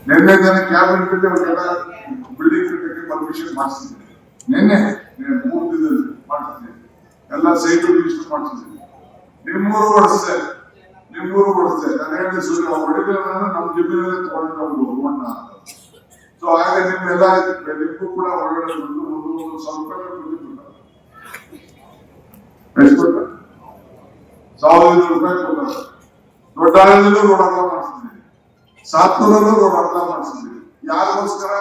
ನಿನ್ನೆ ದಿನ ಕ್ಯಾಬಿನೆಟ್ ಅವರಿಗೆಲ್ಲ ಬಿಲ್ಡಿಂಗ್ ಕಟ್ಟಕ್ಕೆ ಪರ್ಮಿಷನ್ ಮಾಡಿಸಿದ್ದೀನಿ. ನಿನ್ನೆ 3 ದಿನದಲ್ಲಿ ಮಾಡಿಸಿದ್ದೀನಿ. ಎಲ್ಲ ಸೈಟ್ ರಿಜಿಸ್ಟರ್ ಮಾಡಿಸಿದ್ದೀನಿ. ನಿಮ್ಮೂರು ಓಡಿಸ್ತೆ ನಾನು ಹೇಳಿದೆ ಸೂರ್ಯ ಹೊಡಿದ್ರೆ ನಮ್ಮ ಜಮೀನಲ್ಲಿ ತಗೊಂಡು ನಾವು ರೋಡ್ನ. ಸೊ ಹಾಗೆ ನಿಮ್ಮೆಲ್ಲ ನಿಮಗೂ ಕೂಡ ಒಳ್ಳೆ ಒಂದು ಸ್ವಲ್ಪ ಎಷ್ಟು ಕೊಟ್ಟ 1,500 ರೂಪಾಯಿ ಕೊಟ್ಟ. ದೊಡ್ಡ ರೋಡ್ ಅರ್ಧ ಮಾಡಿಸಿದ್ದೀನಿ. 700 ರೋಡ್ ಅರ್ಧ ಮಾಡಿಸಿದ್ದೀನಿ. ಯಾರಿಗೋಸ್ಕರ?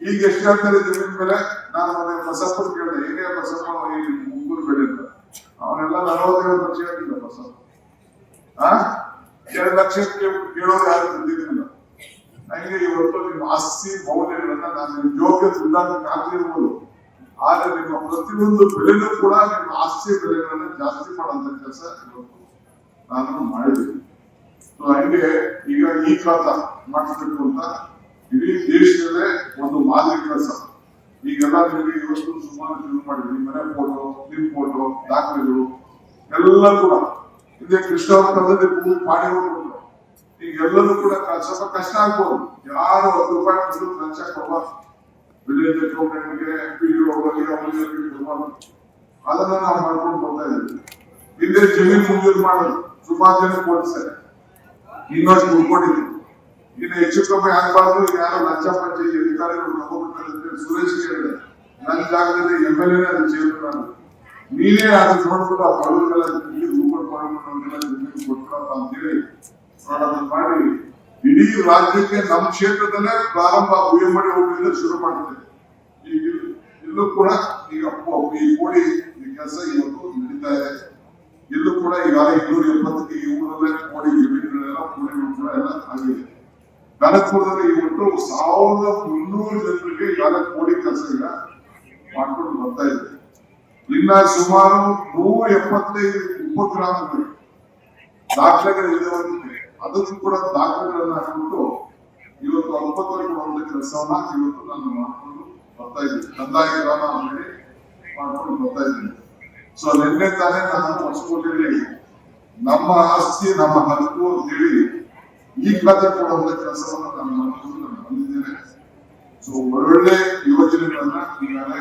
ಈಗ ಎಷ್ಟು ಹೇಳ್ತಾರೆ ಜಮೀನ್ ಮೇಲೆ? ನಾನು ಬಸಪ್ಪನ ಕೇಳಿದೆ, ಹೇಗೆ ಬಸಪ್ಪ ಈ ಮುಂಗೂರು ಬೆಳೆ ಅಂತ. ಅವನೆಲ್ಲ 45 ಲಕ್ಷ ಹೇಳ್ತಿದ್ದ ಬಸಪ್ಪ. 2 ಲಕ್ಷ ಕೇಳೋರು ಯಾರು ಬಂದಿರಲಿಲ್ಲ. ನನಗೆ ಇವತ್ತು ನಿಮ್ಮ ಆಸ್ತಿ ಮೌಲ್ಯಗಳನ್ನ ನಾನು ನಿಮ್ಮ ಜೋಗ ದುಡ್ಡಾಗ ಕಾತಿರ್ಬೋದು, ಆದ್ರೆ ನಿಮ್ಮ ಪ್ರತಿಯೊಂದು ಬೆಲೆನೂ ಕೂಡ ನಿಮ್ಮ ಆಸ್ತಿ ಬೆಲೆಗಳನ್ನ ಜಾಸ್ತಿ ಮಾಡುವಂತ ಕೆಲಸ ಇವತ್ತು ನಾನು ಮಾಡಿದ್ದೀನಿ. ಸೊ ಹಂಗೆ ಈಗ ಈ ಖಾತಾ ಮಾಡಿಸ್ಬೇಕು ಅಂತ ಇಡೀ ದೇಶದಲ್ಲೇ ಒಂದು ಮಾದರಿ ಕೆಲಸ. ಈಗೆಲ್ಲ ನಿಮಗೆ ಇವತ್ತು ಸುಮಾರು ಶುರು ಮಾಡಿದ್ವಿ. ಮನೆ ಫೋಟೋ, ನಿಮ್ ಫೋಟೋ, ದಾಖಲೆಗಳು ಎಲ್ಲ ಕೂಡ ಹಿಂದೆ ಕೃಷ್ಣಾವರದಲ್ಲಿ ಮಾಡಿ ಹೋಗ್ಬಿಟ್ಟು ಈಗೆಲ್ಲರೂ ಕೂಡ ಸ್ವಲ್ಪ ಕಷ್ಟ ಆಗ್ಬೋದು. ಯಾರು 10 ರೂಪಾಯಿ ಖರ್ಚ ಕೊಡುವ ವಿಲೇಜ್ ಅಕೌಂಟೆಂಟ್ಗೆ ಅದನ್ನ ನಾವು ಮಾಡ್ಕೊಂಡು ಬರ್ತಾ ಇದ್ದೀವಿ. ಹಿಂದೆ ಜಮೀನ್ ಮುಂಜೂರು ಮಾಡೋದು ಸುಮಾರು ಜನ ಕೊಡ್ತಾರೆ, ಇನ್ನಷ್ಟು ಉಳ್ಕೊಂಡಿದ್ರು. ಇನ್ನು ಹೆಚ್ಚು ಕಮ್ಮಿ ಆಗ್ಬಾರ್ದು. ಯಾರು ಲಂಚ ಪಂಚಾಯತಿ ಅಧಿಕಾರಿಗಳು ತಗೋಬಿಡ್ತಾರೆ. ಸುರೇಶ್ ಹೇಳಿದೆ, ನನ್ನ ಜಾಗದಲ್ಲಿ MLA ಅದು ಚೇರ್ಮನ್, ನೀನೇ ಅದು ನೋಡ್ಬಿಟ್ಟು ಆ ಬಡವರಿಗೆಲ್ಲ ಕೊಟ್ಟರಪ್ಪ ಅಂತೇಳಿ ಅದನ್ನು ಮಾಡಿ ಇಡೀ ರಾಜ್ಯಕ್ಕೆ ನಮ್ಮ ಕ್ಷೇತ್ರದಲ್ಲೇ ಪ್ರಾರಂಭ ಉಯಮಡಿ ಹೋಗಿಂದ ಶುರು ಮಾಡ್ತೇವೆ. ಈಗ ಇಲ್ಲೂ ಕೂಡ ಈಗ ಈ ಕೋಡಿ ಕೆಲಸ ಇವತ್ತು ನಡೀತಾ ಇದೆ. ಇಲ್ಲೂ ಕೂಡ ಈಗ 270 ಈ ಊರಲ್ಲೇ ಕೋಡಿ ಜಮೀನುಗಳೆಲ್ಲ ಕೋಡಿಗಳು ಕೂಡ ಎಲ್ಲ ಆಗಿದೆ. ಕನಕಪುರದಲ್ಲಿ ಇವತ್ತು 1300 ಜನರಿಗೆ ಈಗಾಗಲೇ ಕೋಡಿ ಕೆಲಸ ಈಗ ಮಾಡ್ಕೊಂಡು ಬರ್ತಾ ಇದೆ. ಇನ್ನ ಸುಮಾರು 175 ಉಪಗ್ರಾಮಗಳು ದಾಖಲೆಗಳು ಇಲ್ಲವಂತಿದೆ. ಅದಕ್ಕೂ ಕೂಡ ದಾಖಲೆಗಳನ್ನ ಹಾಕಿಬಿಟ್ಟು ಇವತ್ತು 90 ಒಂದು ಕೆಲಸವನ್ನ ಇವತ್ತು ನಾನು ಮಾಡ್ಕೊಂಡು ಬರ್ತಾ ಇದ್ದೀನಿ. ಕಂದಾಯ ಗ್ರಾಮ ಮಾಡಿ ಮಾಡ್ಕೊಂಡು ಬರ್ತಾ ಇದ್ದೀನಿ. ಸೊ ನಿನ್ನೆ ತಾನೇ ನಾನು ಹೊಸಕೋಟೆಯಲ್ಲಿ ನಮ್ಮ ಆಸ್ತಿ ನಮ್ಮ ಹಕ್ಕು ಅಂತೇಳಿ ಈ ಖಾತೆ ಕೊಡುವಂತ ಕೆಲಸವನ್ನ ನಾನು ಮಾಡ್ಕೊಂಡು ಬಂದಿದ್ದೇನೆ. ಸೊ ಒಳ್ಳೆ ಯೋಜನೆಗಳನ್ನ ಈಗಾಗಲೇ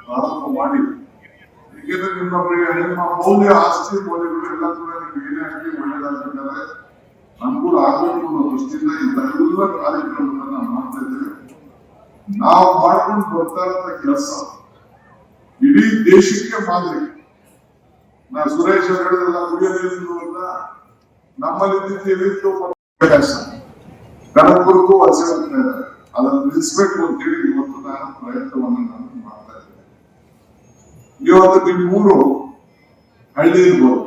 ಪ್ರಾರಂಭ ಮಾಡಿ, ಏಕೆಂದ್ರೆ ನಿಮ್ಮ ಮೌಲ್ಯ ಆಸ್ತಿ ಮೌಲ್ಯಗಳು ಎಲ್ಲ ಕೂಡ ನಿಮ್ಗೆ ಏನೇ ಆಗಲಿ ಒಳ್ಳೆಯದಾಗಬೇಕಾದ್ರೆ ಅನುಕೂಲ ಆಗಬೇಕು ಅನ್ನೋ ದೃಷ್ಟಿಯಿಂದ ಇಂಥೆಲ್ಲ ಕಾರ್ಯಕ್ರಮಗಳನ್ನ ನಾವು ಮಾಡ್ತಾ ಇದ್ದೇವೆ. ನಾವು ಮಾಡ್ಕೊಂಡು ಬರ್ತಾ ಇರೋ ಕೆಲಸ ಇಡೀ ದೇಶಕ್ಕೆ ಮಾದರಿ. ನಾ ಸುರೇಶ್ ಅವರು ಹೇಳಿದ್ರಲ್ಲ, ಕುಡಿಯೋ ನೀರಿನ ನಮ್ಮಲ್ಲಿ ಕನಕಪುರಕ್ಕೂ ವಲಸೆ ಹೋಗ್ತಾ ಇದ್ದಾರೆ. ಅದನ್ನು ನಿಲ್ಲಿಸಬೇಕು ಅಂತೇಳಿ ಇವತ್ತು ನಾನು ಪ್ರಯತ್ನವನ್ನು ನಾನು ಮಾಡ್ತಾ ಇದ್ದೇನೆ. ಇವತ್ತು ನಿಮ್ಮೂರು ಹಳ್ಳಿ ಇರ್ಬೋದು,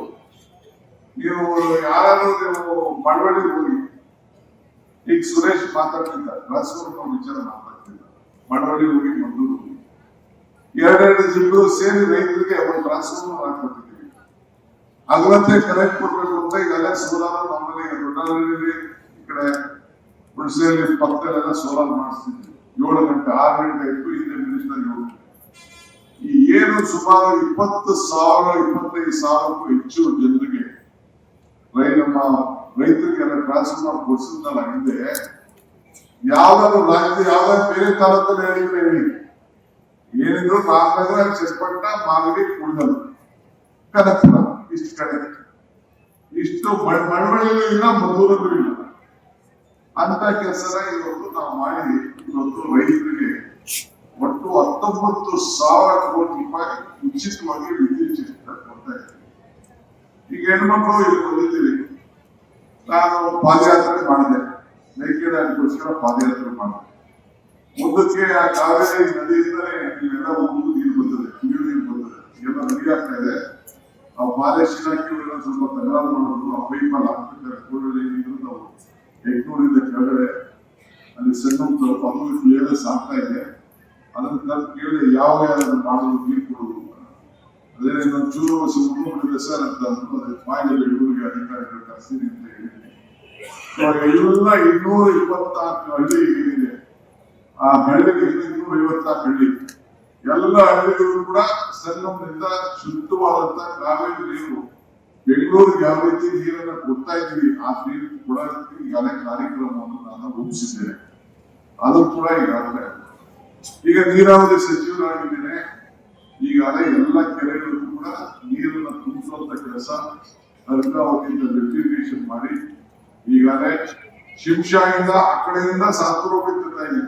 ನೀವು ಯಾರು ನೀವು ಮಳವಳ್ಳಿಗೆ ಹೋಗಿ, ಈಗ ಸುರೇಶ್ ಮಾತಾಡ್ತಿದ್ದಾರೆ, ಟ್ರಾನ್ಸ್ಫಾರ್ಮರ್ ವಿಚಾರ ಮಾತಾಡ್ತಿದ್ದಾರೆ. ಮಳವಳ್ಳಿಗೆ ಹೋಗಿ ಮಂಗಳೂರು ಹೋಗಿ 2 ಜಿಲ್ಲೆ ಸೇರಿ ರೈತರಿಗೆ ಒಂದು ಟ್ರಾನ್ಸ್ಫಾರ್ಮರ್ ಹಾಕೊಟ್ಟಿದ್ದೀವಿ. ಅದರಂತೆ ಕರೆಕ್ಟ್ ಕೊಡ್ಬೇಕು ಅಂತ ಈಗೆಲ್ಲ ಸೋಲಾರ್ ನಮ್ಮಲ್ಲಿ ದೊಡ್ಡಳ್ಳಿ ಈ ಕಡೆ ಹುಣಸೆಯಲ್ಲಿ ಪಕ್ಕದಲ್ಲೆಲ್ಲ ಸೋಲಾರ್ ಮಾಡಿಸ್ತಿದ್ವಿ. 7 ಗಂಟೆ 6 ಗಂಟೆ ಇತ್ತು. ಹಿಂದೆ ಮಿನಿಸ್ಟರ್ ಈ ಏನು ಸುಮಾರು 20,000-25,000ಕ್ಕೂ ಹೆಚ್ಚು ಜನರಿಗೆ ನಮ್ಮ ರೈತರಿಗೆಲ್ಲ ಟ್ರಾನ್ಸ್ಫಾರ್ಮರ್ ಕೊಡಿಸಿದ್ನಲ್ಲ ಹಿಂದೆ. ಯಾವ್ದಾದ್ರು ರಾಜ್ಯ ಯಾವ್ದಾದ್ರು ಬೇರೆ ತಾಲೂಕಲ್ಲಿ ಹೇಳಿದ್ರೆ ಹೇಳಿ, ಏನಿದ್ರು ರಾಮನಗರ, ಚನ್ನಪಟ್ಟಣ, ಮಾಗಡಿ, ಕುಣಿಗಲ್, ಕನಕಪುರ ಇಷ್ಟು ಕಡೆ, ಇಷ್ಟು ಮಳವಳ್ಳಿಯಲ್ಲೂ ಇಲ್ಲ, ಮದ್ದೂರಲ್ಲೂ ಇಲ್ಲ. ಅಂತ ಕೆಲಸನ ಇವತ್ತು ನಾವು ಮಾಡಿ ಇವತ್ತು ರೈತರಿಗೆ ಒಟ್ಟು 19,000 ಕೋಟಿ ರೂಪಾಯಿ ಉಚಿತವಾಗಿ ವಿದ್ಯುತ್ ಕೊಡ್ತಾ ಇದ್ದೀವಿ. ಈಗ ಹೆಣ್ಮಕ್ಳು ಇಲ್ಲಿ ಬಂದಿದ್ದೀವಿ. ನಾನು ಪಾದಯಾತ್ರೆ ಮಾಡಿದೆ, ಮೇಕೆದಾಟಗೋಸ್ಕರ ಪಾದಯಾತ್ರೆ ಮಾಡಿದೆ. ಮುಂದಕ್ಕೆ ಆ ಕಾವೇರಿ ನದಿಯಿಂದಲೇ ಇಲ್ಲೆಲ್ಲ ಒಂದು ನೀರು ಬರ್ತದೆ, ಕುಡಿಯೋ ನೀರು ಬರ್ತದೆ, ಎಲ್ಲ ನದಿ ಆಗ್ತಾ ಇದೆ. ಆ ಫಾರೆಸ್ಟ್ ಇಲಾಖೆಯಲ್ಲ ಸ್ವಲ್ಪ ತಕರಾರು ಮಾಡೋದು, ಆ ಪೈಪಲ್ಲಿ ಹಾಕ್ತಿದ್ದಾರೆ. ಕೂಡಲೇ ನೀರು ನಾವು 800 ಕೆಳಗಡೆ ಅಲ್ಲಿ ಸಣ್ಣ ಕ್ಲಿಯರ್ ಆಗ್ತಾ ಇದೆ. ಅದನ್ನ ಕೇಳಿದ್ರೆ ಯಾವ ಮಾಡೋದು, ನೀರು ಕೊಡೋದು. ಅದೇ ಇನ್ನೊಂದು ಚೂರು ಮುಗಿದಿದೆ ಸರ್ ಅಂತ ಅಂದ್ಬಿಟ್ಟು ಫೈನಲ್ ಇವರಿಗೆ ಅಧಿಕಾರಿಗಳು ಕರ್ಸ್ತೀನಿ ಅಂತ ಹೇಳಿದ್ದೀನಿ. ಎಲ್ಲ 224 ಹಳ್ಳಿ ಏನಿದೆ, ಆ ಹಳ್ಳಿಗೆ 254 ಹಳ್ಳಿ, ಎಲ್ಲ ಹಳ್ಳಿಗಳು ಕೂಡ ಸಂಗಮದಿಂದ ಶುದ್ಧವಾದಂತ ಕಾವೇರಿ ನೀರು ಬೆಂಗಳೂರಿಗೆ ಯಾವ ರೀತಿ ನೀರನ್ನ ಕೊಡ್ತಾ ಇದ್ದೀವಿ ಆ ನೀರು ಕೊಡೋದಕ್ಕೆ ಈಗಾಗಲೇ ಕಾರ್ಯಕ್ರಮವನ್ನು ನಾನು ರೂಪಿಸಿದ್ದೇನೆ. ಅದು ಕೂಡ ಈಗಾಗಲೇ ಈಗ ನೀರಾವರಿ ಸಚಿವರಾಗಿದ್ದೇನೆ. ಈಗಾಗಲೇ ಎಲ್ಲ ಕೆರೆಗಳಿಗೂ ಕೂಡ ನೀರನ್ನು ತುಂಬಿಸುವಂತ ಕೆಲಸ ಅರ್ಕಾವತಿಯಿಂದ ರೆಕ್ಟಿಫಿಕೇಶನ್ ಮಾಡಿ ಈಗಾಗಲೇ ಶಿಂಷಾಯಿಂದ ಆ ಕಡೆಯಿಂದ ಸಾತ್ರೋಗಿ ತರ್ತಾ ಇದೆ.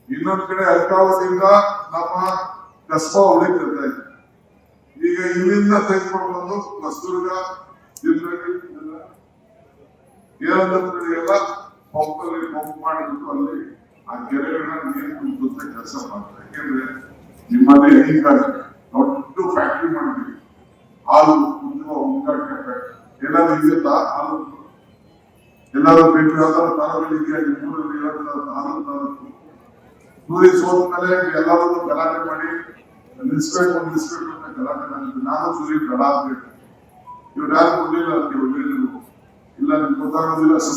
ಇನ್ನೊಂದ್ ಕಡೆ ಅರ್ಕಾವತಿಯಿಂದ ನಮ್ಮ ಕಸ್ಬಾ ಹೊಳಿ ತರ್ತಾ ಇದೆ. ಈಗ ಇಲ್ಲಿಂದ ತೆಗೆದುಕೊಂಡು ಬಂದು ಹೊಸದುರ್ಗ ಎಲ್ಲ ಪಂಪಲ್ಲಿ ಪಂಪ್ ಮಾಡಿಬಿಟ್ಟು ಅಲ್ಲಿ ಆ ಕೆರೆಗಳನ್ನ ನೀರು ತುಂಬುವಂತ ಕೆಲಸ ಮಾಡ್ತಾರೆ. ಯಾಕೆಂದ್ರೆ ನಿಮ್ಮಲ್ಲಿ ಹೈನುಗಾರಿಕೆ ದೊಡ್ಡ ಫ್ಯಾಕ್ಟ್ರಿ ಮಾಡಿದ್ವಿ, ಹಾಲು ಕುದಿಯುವ ಉಂಗಾಟಿಕೆ ಫ್ಯಾಕ್ಟ್ರಿ ಎಲ್ಲಾದ್ರೂ ಇದೆಯಲ್ಲ, ಹಾಲು ಎಲ್ಲಾದ್ರೂ ಬೇಕು ಯಾವ್ದಾದ್ರು ತಾಲೂಕಲ್ಲಿ ಇದೆಯಾ? ಮೂರಲ್ಲಿ ಹಾಲು ತಾಲೂಕು ಟೂರಿಸ್ಟ್ ಹೋದ್ಮೇಲೆ ಎಲ್ಲರೂ ಗಲಾಟೆ ಮಾಡಿ ನಿಲ್ಸ್ಬೇಕು ಅಂತ ಗಲಾಟೆ ಮಾಡಿದ್ವಿ. ನಾನು ಸೂರ್ಯ ಗಡ ಅಂತ ಇವ್ರು ಯಾರು ಕೊಡ್ಲಿಲ್ಲ, ಇಲ್ಲ ನಿಮ್ಗೆ ಗೊತ್ತಾಗೋದಿಲ್ಲ.